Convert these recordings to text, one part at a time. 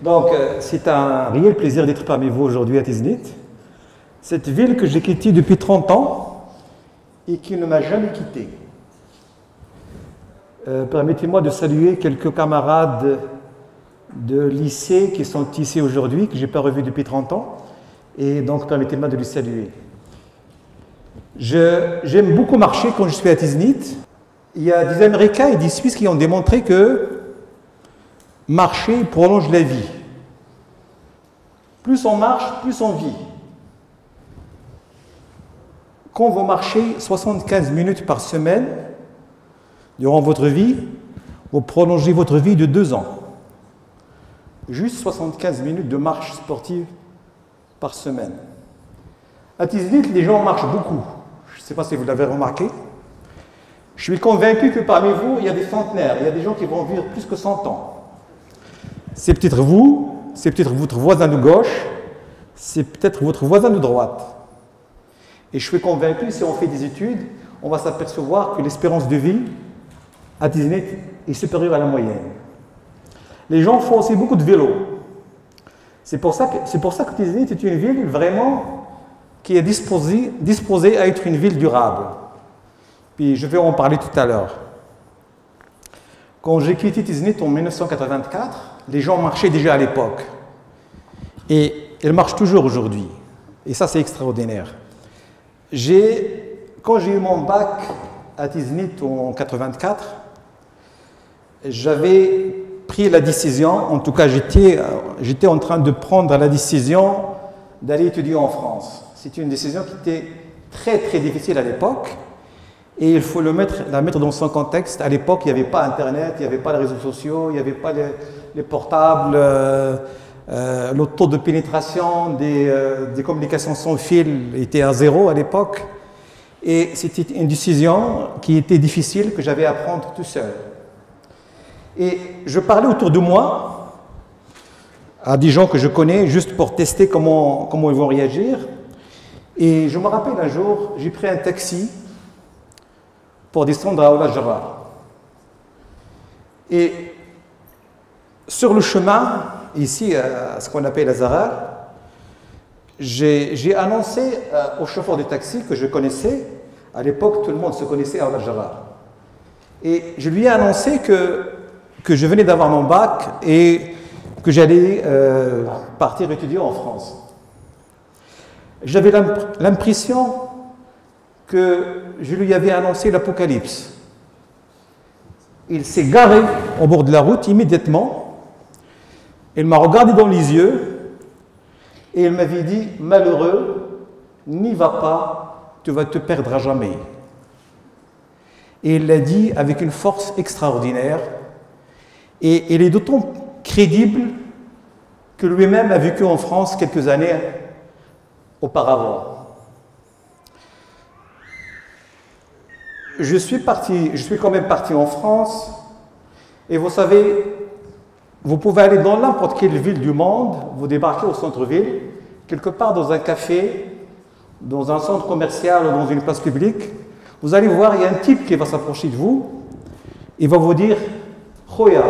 Donc, c'est un réel plaisir d'être parmi vous aujourd'hui à Tiznit. Cette ville que j'ai quittée depuis 30 ans et qui ne m'a jamais quitté. Permettez-moi de saluer quelques camarades de lycée qui sont ici aujourd'hui, que je n'ai pas revus depuis 30 ans. Et donc, permettez-moi de les saluer. J'aime beaucoup marcher quand je suis à Tiznit. Il y a des Américains et des Suisses qui ont démontré que marcher prolonge la vie. Plus on marche, plus on vit. Quand vous marchez 75 minutes par semaine, durant votre vie, vous prolongez votre vie de 2 ans. Juste 75 minutes de marche sportive par semaine. À Tiznit, les gens marchent beaucoup. Je ne sais pas si vous l'avez remarqué. Je suis convaincu que parmi vous, il y a des centenaires, il y a des gens qui vont vivre plus que 100 ans. C'est peut-être vous, c'est peut-être votre voisin de gauche, c'est peut-être votre voisin de droite. Et je suis convaincu, si on fait des études, on va s'apercevoir que l'espérance de vie à Tiznit est supérieure à la moyenne. Les gens font aussi beaucoup de vélo. C'est pour ça que Tiznit est une ville vraiment qui est disposée à être une ville durable. Puis je vais en parler tout à l'heure. Quand j'ai quitté Tiznit en 1984, les gens marchaient déjà à l'époque. Et ils marchent toujours aujourd'hui. Et ça, c'est extraordinaire. Quand j'ai eu mon bac à Tiznit en 1984, j'avais pris la décision, en tout cas j'étais en train de prendre la décision d'aller étudier en France. C'était une décision qui était très très difficile à l'époque. Et il faut la mettre dans son contexte. À l'époque, il n'y avait pas Internet, il n'y avait pas les réseaux sociaux, il n'y avait pas les portables, le taux de pénétration des communications sans fil était à 0 à l'époque. Et c'était une décision qui était difficile, que j'avais à prendre tout seul. Et je parlais autour de moi à des gens que je connais, juste pour tester comment ils vont réagir. Et je me rappelle un jour, j'ai pris un taxi pour descendre à Oula Jarrah. Et sur le chemin, ici, à ce qu'on appelle Azahar, j'ai annoncé au chauffeur de taxi que je connaissais. À l'époque, tout le monde se connaissait à Oula Jarrah. Et je lui ai annoncé que je venais d'avoir mon bac et que j'allais partir étudier en France. J'avais l'impression que je lui avais annoncé l'apocalypse. Il s'est garé au bord de la route immédiatement. Il m'a regardé dans les yeux et il m'avait dit « Malheureux, n'y va pas, tu vas te perdre à jamais. » Et il l'a dit avec une force extraordinaire et il est d'autant crédible que lui-même a vécu en France quelques années auparavant. Je suis quand même parti en France, et vous savez, vous pouvez aller dans n'importe quelle ville du monde, vous débarquez au centre-ville, quelque part dans un café, dans un centre commercial ou dans une place publique, vous allez voir, il y a un type qui va s'approcher de vous, il va vous dire « Khoya,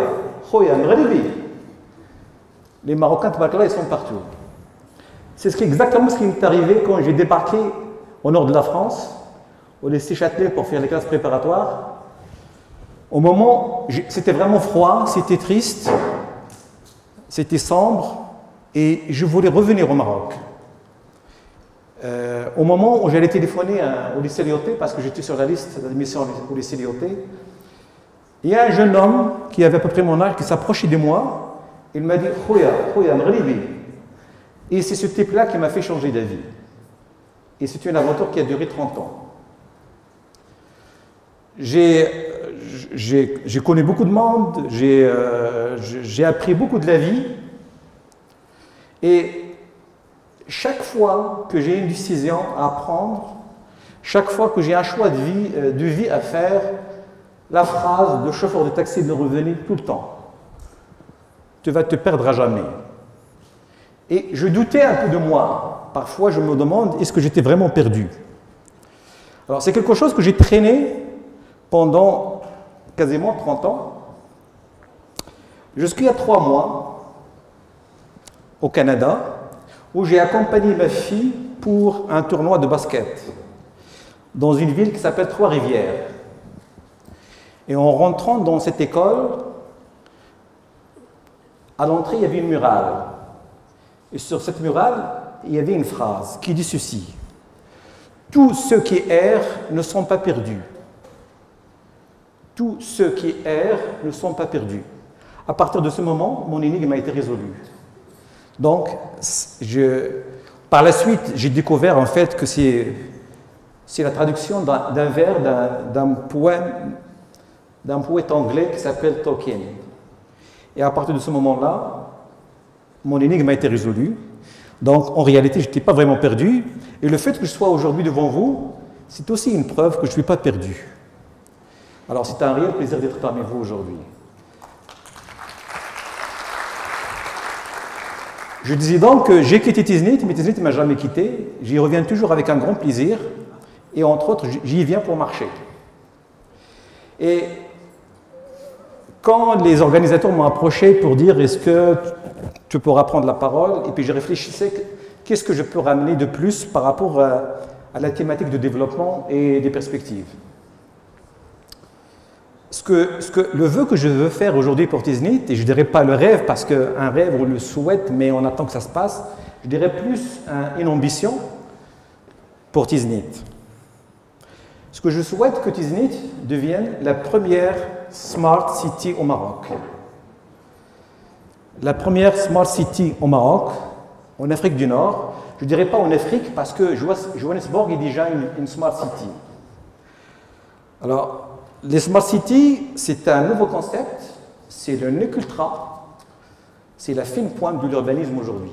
Mgharibi ». Les Marocains de Bakla, ils sont partout. C'est exactement ce qui m'est arrivé quand j'ai débarqué au nord de la France, au lycée Châtelet pour faire les classes préparatoires. Au moment, c'était vraiment froid, c'était triste, c'était sombre, et je voulais revenir au Maroc. Au moment où j'allais téléphoner au lycée Lyoté, parce que j'étais sur la liste d'admission au lycée Lyoté, il y a un jeune homme qui avait à peu près mon âge, qui s'approchait de moi, il m'a dit « Khoya, Mgharibi ». Et c'est ce type-là qui m'a fait changer d'avis. Et c'est une aventure qui a duré 30 ans. J'ai connu beaucoup de monde, j'ai appris beaucoup de la vie. Et chaque fois que j'ai une décision à prendre, chaque fois que j'ai un choix de vie à faire, la phrase de chauffeur de taxi me revenait tout le temps. Tu vas te perdre à jamais. Et je doutais un peu de moi. Parfois, je me demande, est-ce que j'étais vraiment perdu? Alors, c'est quelque chose que j'ai traîné pendant quasiment 30 ans, jusqu'il y a 3 mois, au Canada, où j'ai accompagné ma fille pour un tournoi de basket dans une ville qui s'appelle Trois-Rivières. Et en rentrant dans cette école, à l'entrée, il y avait une murale. Et sur cette murale, il y avait une phrase qui dit ceci: tous ceux qui errent ne sont pas perdus. Tous ceux qui errent ne sont pas perdus. À partir de ce moment, mon énigme a été résolue. Donc, par la suite, j'ai découvert en fait que c'est la traduction d'un vers d'un poète anglais qui s'appelle Tolkien. Et à partir de ce moment-là, mon énigme a été résolue. Donc, en réalité, je n'étais pas vraiment perdu. Et le fait que je sois aujourd'hui devant vous, c'est aussi une preuve que je ne suis pas perdu. Alors, c'est un réel plaisir d'être parmi vous aujourd'hui. Je disais donc que j'ai quitté Tiznit, mais Tiznit ne m'a jamais quitté. J'y reviens toujours avec un grand plaisir. Et entre autres, j'y viens pour marcher. Et quand les organisateurs m'ont approché pour dire est-ce que tu pourras prendre la parole, et puis je réfléchissais qu'est-ce que je peux ramener de plus par rapport à la thématique de développement et des perspectives. Le vœu que je veux faire aujourd'hui pour Tiznit, et je ne dirais pas le rêve parce qu'un rêve on le souhaite mais on attend que ça se passe, je dirais plus une ambition pour Tiznit. Ce que je souhaite que Tiznit devienne la première Smart City au Maroc. La première Smart City au Maroc, en Afrique du Nord. Je ne dirais pas en Afrique parce que Johannesburg est déjà une Smart City. Alors, les Smart Cities, c'est un nouveau concept, c'est le nœud ultra, c'est la fine pointe de l'urbanisme aujourd'hui.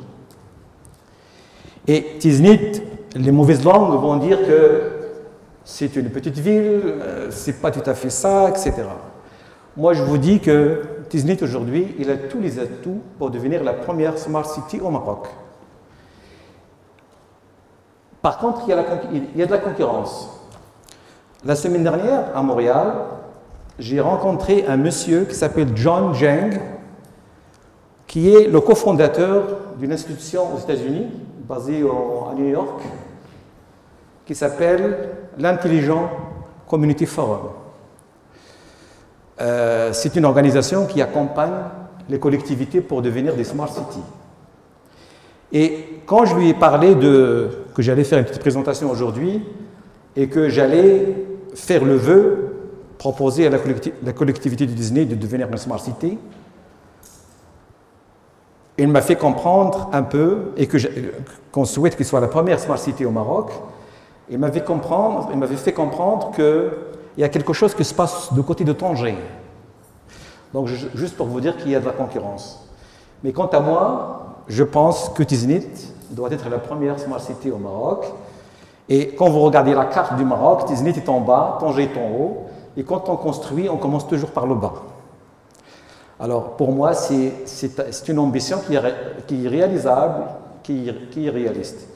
Et Tiznit, les mauvaises langues vont dire que c'est une petite ville, c'est pas tout à fait ça, etc. Moi, je vous dis que Tiznit aujourd'hui, il a tous les atouts pour devenir la première Smart City au Maroc. Par contre, il y a de la concurrence. La semaine dernière, à Montréal, j'ai rencontré un monsieur qui s'appelle John Zheng, qui est le cofondateur d'une institution aux États-Unis, basée à New York, qui s'appelle l'Intelligent Community Forum. C'est une organisation qui accompagne les collectivités pour devenir des Smart Cities. Et quand je lui ai parlé que j'allais faire une petite présentation aujourd'hui et que j'allais faire le vœu, proposer à la collectivité de Disney de devenir une Smart City, il m'a fait comprendre un peu, et qu'on souhaite qu'il soit la première Smart City au Maroc, il m'avait fait comprendre qu'il y a quelque chose qui se passe du côté de Tanger. Donc, juste pour vous dire qu'il y a de la concurrence. Mais quant à moi, je pense que Tiznit doit être la première Smart City au Maroc. Et quand vous regardez la carte du Maroc, Tiznit est en bas, Tanger est en haut. Et quand on construit, on commence toujours par le bas. Alors, pour moi, c'est une ambition qui est réalisable, qui est réaliste.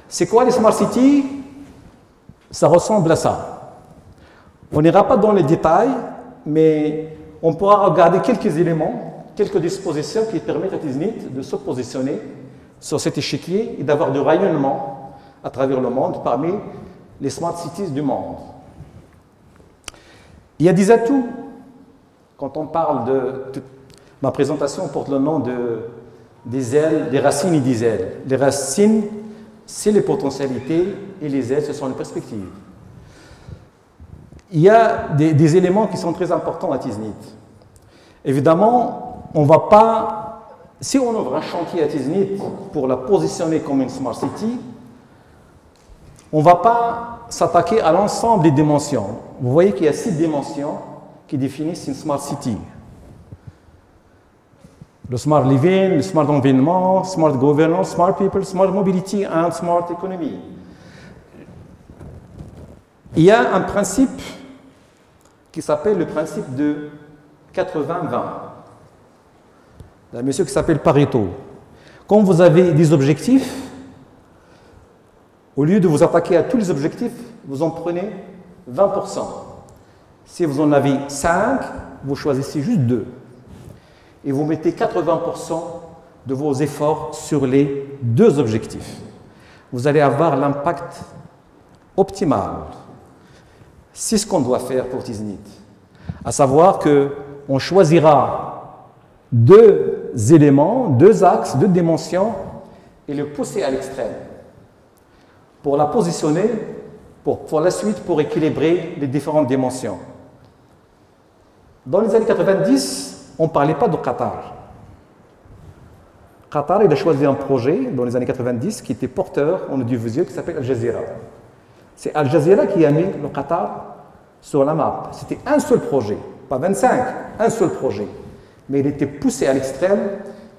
C'est quoi les Smart Cities? Ça ressemble à ça. On n'ira pas dans les détails, mais on pourra regarder quelques éléments, quelques dispositions qui permettent à Tiznit de se positionner sur cet échiquier et d'avoir du rayonnement à travers le monde parmi les Smart Cities du monde. Il y a des atouts. Quand on parle ma présentation porte le nom des ailes, des racines et des ailes. Les racines, c'est les potentialités et les ailes, ce sont les perspectives. Il y a des éléments qui sont très importants à Tiznit. Évidemment, on ne va pas, si on ouvre un chantier à Tiznit pour la positionner comme une Smart City, on ne va pas s'attaquer à l'ensemble des dimensions. Vous voyez qu'il y a 6 dimensions qui définissent une Smart City. Le Smart Living, le Smart Environnement, Smart Governance, Smart People, Smart Mobility and Smart Economy. Il y a un principe qui s'appelle le principe de 80-20. Il y a un monsieur qui s'appelle Pareto. Quand vous avez des objectifs, au lieu de vous attaquer à tous les objectifs, vous en prenez 20%. Si vous en avez 5, vous choisissez juste 2. Et vous mettez 80% de vos efforts sur les deux objectifs. Vous allez avoir l'impact optimal. C'est ce qu'on doit faire pour Tiznit. À savoir qu'on choisira deux éléments, deux axes, deux dimensions et le pousser à l'extrême pour la positionner, pour la suite, pour équilibrer les différentes dimensions. Dans les années 90, on ne parlait pas de Qatar. Qatar, il a choisi un projet dans les années 90 qui était porteur en audiovisuel qui s'appelle Al Jazeera. C'est Al Jazeera qui a mis le Qatar sur la map. C'était un seul projet, pas 25, un seul projet. Mais il était poussé à l'extrême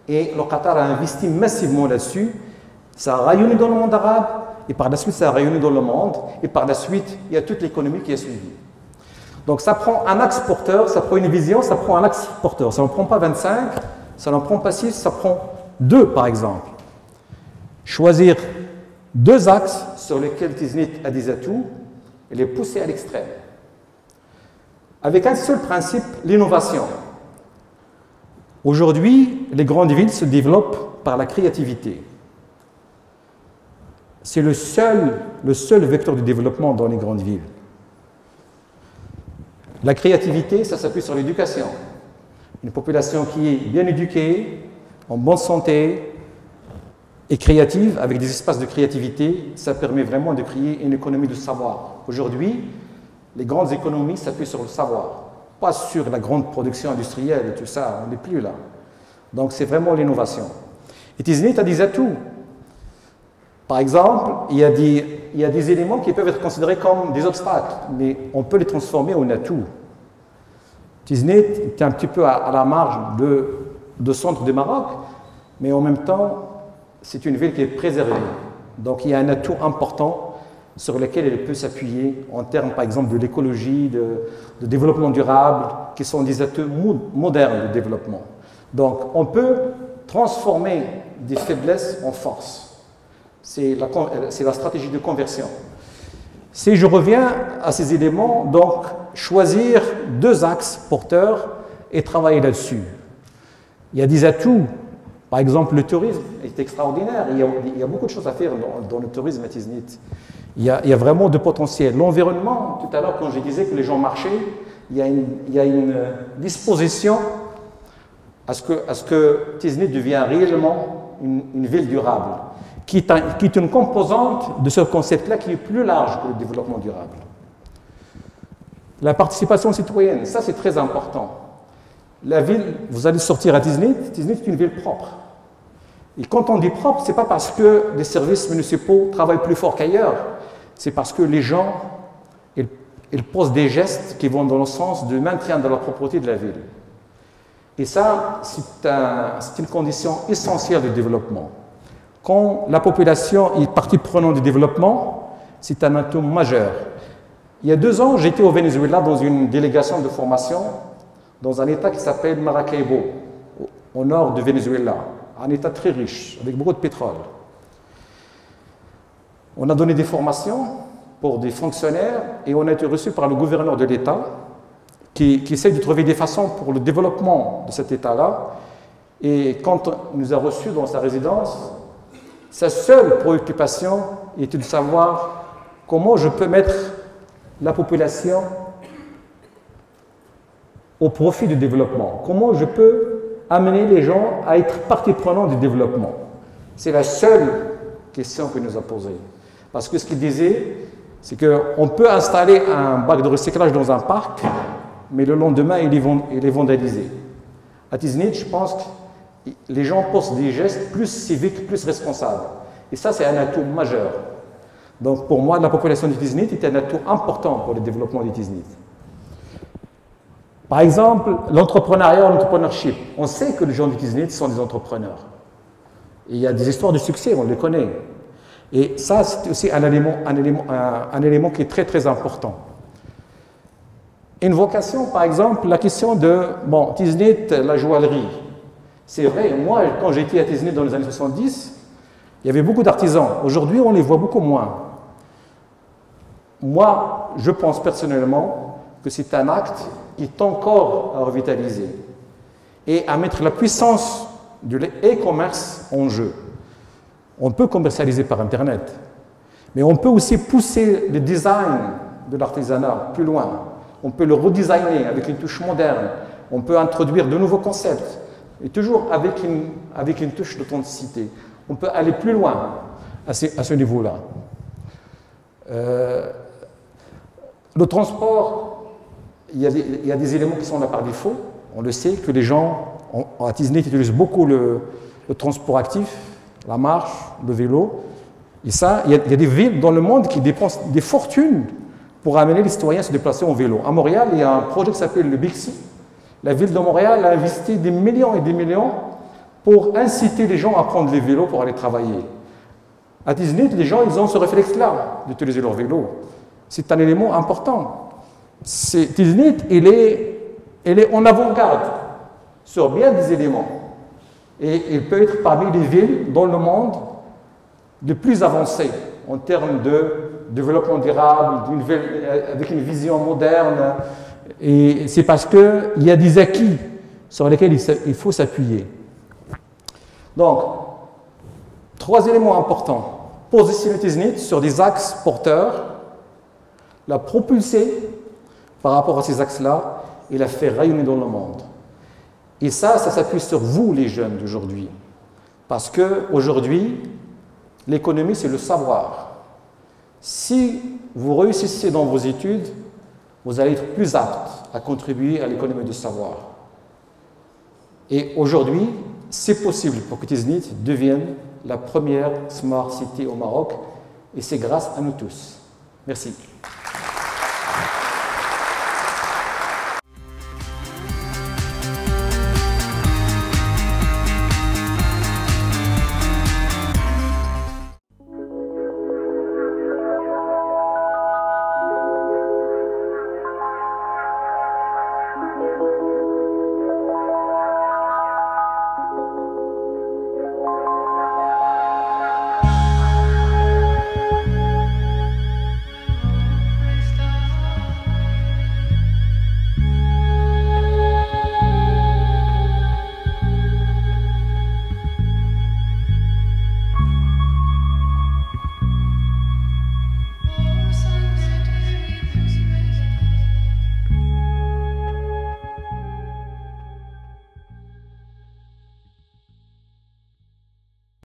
et le Qatar a investi massivement là-dessus. Ça a rayonné dans le monde arabe et par la suite, ça a rayonné dans le monde et par la suite, il y a toute l'économie qui a suivi. Donc ça prend un axe porteur, ça prend une vision, ça prend un axe porteur. Ça n'en prend pas 25, ça n'en prend pas 6, ça prend 2 par exemple. Choisir 2 axes sur lesquels Tiznit a des atouts et les pousser à l'extrême. Avec un seul principe, l'innovation. Aujourd'hui, les grandes villes se développent par la créativité. C'est le seul vecteur de développement dans les grandes villes. La créativité, ça s'appuie sur l'éducation. Une population qui est bien éduquée, en bonne santé et créative, avec des espaces de créativité, ça permet vraiment de créer une économie de savoir. Aujourd'hui, les grandes économies s'appuient sur le savoir, pas sur la grande production industrielle et tout ça, on n'est plus là. Donc c'est vraiment l'innovation. Et Tiznit a des atouts. Par exemple, il y a des éléments qui peuvent être considérés comme des obstacles, mais on peut les transformer en atouts. Tiznit est un petit peu à la marge de centre du Maroc, mais en même temps, c'est une ville qui est préservée. Donc il y a un atout important sur lequel elle peut s'appuyer en termes, par exemple, de l'écologie, de développement durable, qui sont des atouts modernes de développement. Donc on peut transformer des faiblesses en force. C'est la stratégie de conversion. Si je reviens à ces éléments, donc choisir 2 axes porteurs et travailler là-dessus. Il y a des atouts. Par exemple, le tourisme est extraordinaire. Il y a beaucoup de choses à faire dans le tourisme à Tiznit. Il y a vraiment de potentiel. L'environnement, tout à l'heure, quand je disais que les gens marchaient, il y a une disposition à ce que Tiznit devienne réellement une ville durable, qui est une composante de ce concept-là qui est plus large que le développement durable. La participation citoyenne, ça c'est très important. La ville, vous allez sortir à Tiznit est une ville propre. Et quand on dit propre, ce n'est pas parce que les services municipaux travaillent plus fort qu'ailleurs, c'est parce que les gens, ils posent des gestes qui vont dans le sens du maintien de la propreté de la ville. Et ça, c'est une condition essentielle du développement. Quand la population est partie prenante du développement, c'est un atout majeur. Il y a 2 ans, j'étais au Venezuela dans une délégation de formation dans un État qui s'appelle Maracaibo, au nord du Venezuela, un État très riche, avec beaucoup de pétrole. On a donné des formations pour des fonctionnaires et on a été reçus par le gouverneur de l'État qui essaie de trouver des façons pour le développement de cet État-là. Et quand il nous a reçus dans sa résidence, sa seule préoccupation était de savoir comment je peux mettre la population au profit du développement. Comment je peux amener les gens à être partie prenante du développement. C'est la seule question qu'il nous a posée. Parce que ce qu'il disait, c'est qu'on peut installer un bac de recyclage dans un parc, mais le lendemain, il est vandalisé. À Tiznit, je pense que les gens posent des gestes plus civiques, plus responsables. Et ça, c'est un atout majeur. Donc, pour moi, la population de Tiznit est un atout important pour le développement de Tiznit. Par exemple, l'entrepreneuriat, l'entrepreneurship. On sait que les gens de Tiznit sont des entrepreneurs. Et il y a des histoires de succès, on les connaît. Et ça, c'est aussi un élément qui est très, très important. Une vocation, par exemple, la question de, Tiznit, la joaillerie. C'est vrai, moi, quand j'étais à Tiznit dans les années 70, il y avait beaucoup d'artisans. Aujourd'hui, on les voit beaucoup moins. Moi, je pense personnellement que c'est un acte qui est encore à revitaliser et à mettre la puissance de l'e-commerce en jeu. On peut commercialiser par Internet, mais on peut aussi pousser le design de l'artisanat plus loin. On peut le redesigner avec une touche moderne. On peut introduire de nouveaux concepts, et toujours avec une touche d'authenticité. On peut aller plus loin à ce niveau-là. Le transport, il y a des éléments qui sont là par défaut. On le sait que les gens à Tiznit utilisent beaucoup le transport actif, la marche, le vélo. Et ça, il y a des villes dans le monde qui dépensent des fortunes pour amener les citoyens à se déplacer en vélo. À Montréal, il y a un projet qui s'appelle le Bixi. La ville de Montréal a investi des millions et des millions pour inciter les gens à prendre les vélos pour aller travailler. À Tiznit, les gens, ils ont ce réflexe-là d'utiliser leur vélo. C'est un élément important. Tiznit, elle est en avant-garde sur bien des éléments. Et elle peut être parmi les villes dans le monde les plus avancées en termes de développement durable, avec une vision moderne. Et c'est parce qu'il y a des acquis sur lesquels il faut s'appuyer. Donc, 3 éléments importants. Positionner Tiznit sur des axes porteurs, la propulser par rapport à ces axes-là et la faire rayonner dans le monde. Et ça s'appuie sur vous, les jeunes d'aujourd'hui. Parce qu'aujourd'hui, l'économie, c'est le savoir. Si vous réussissez dans vos études, vous allez être plus apte à contribuer à l'économie du savoir. Et aujourd'hui, c'est possible pour que Tiznit devienne la première Smart City au Maroc, et c'est grâce à nous tous. Merci.